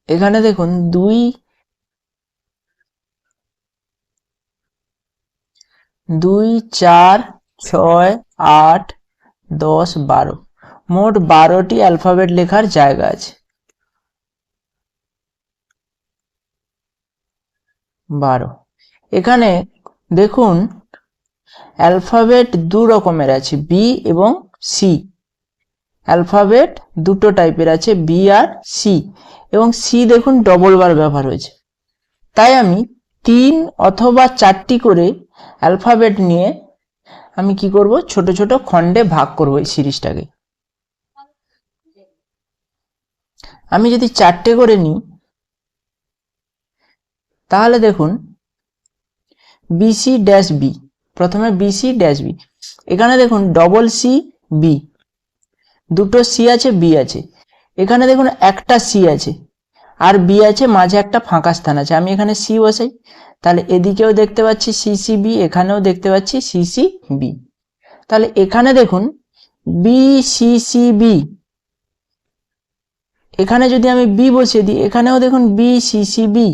এখানে দেখুন 2 4 6 8 10 12 মোট 12টি অ্যালফাবেট লেখার জায়গা আছে। 12। এখানে দেখুন অ্যালফাবেট দু রকমের আছে, বি এবং সি। অ্যালফাবেট দুটো টাইপের আছে, বি আর সি, এবং সি দেখুন ডবল বার ব্যবহার হয়েছে। তাই আমি 3 অথবা 4টি করে অ্যালফাবেট নিয়ে আমি কি করব, ছোট ছোট খণ্ডে ভাগ করব এই সিরিজটাকে। আমি যদি 4টে করে নিই তাহলে দেখুন বিসি ড্যাশ বি, প্রথমে বিসি ড্যাশ বি। এখানে দেখুন ডবল সি বি, দুটো সি আছে, বি আছে। এখানে দেখুন একটা সি আছে আর বি আছে, মাঝে একটা ফাঁকা স্থান আছে। আমি এখানে সি বসাই, তাহলে এদিকেও দেখতে পাচ্ছি সিসি বি, এখানেও দেখতে পাচ্ছি সিসি বি। তাহলে এখানে দেখুন বি সিসি বি, এখানে যদি আমি বি বসিয়ে দিই, এখানেও দেখুন বি সিসি বি।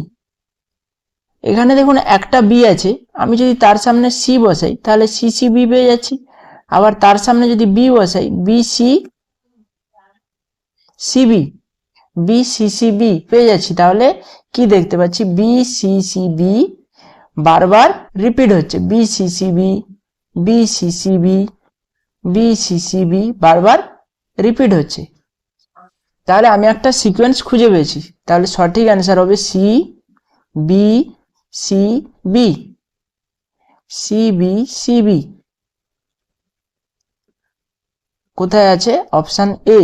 এখানে দেখুন একটা বি আছে, আমি যদি তার সামনে সি বসাই তাহলে সিসি বি পেয়ে যাচ্ছি। আবার তার সামনে যদি বি বসাই, B C C B, B C C B পেয়ে যাচ্ছি। তাহলে কি দেখতে পাচ্ছি, বি সিসি বি বারবার রিপিট হচ্ছে, B C C B, B C C B, B C C B বারবার রিপিট হচ্ছে। তাহলে আমি একটা সিকোয়েন্স খুঁজে পেয়েছি। তাহলে সঠিক অ্যান্সার হবে C B C B, C B C B. কোথায় আছে? Option A.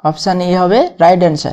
অপশান এ হবে রাইট অ্যান্সার।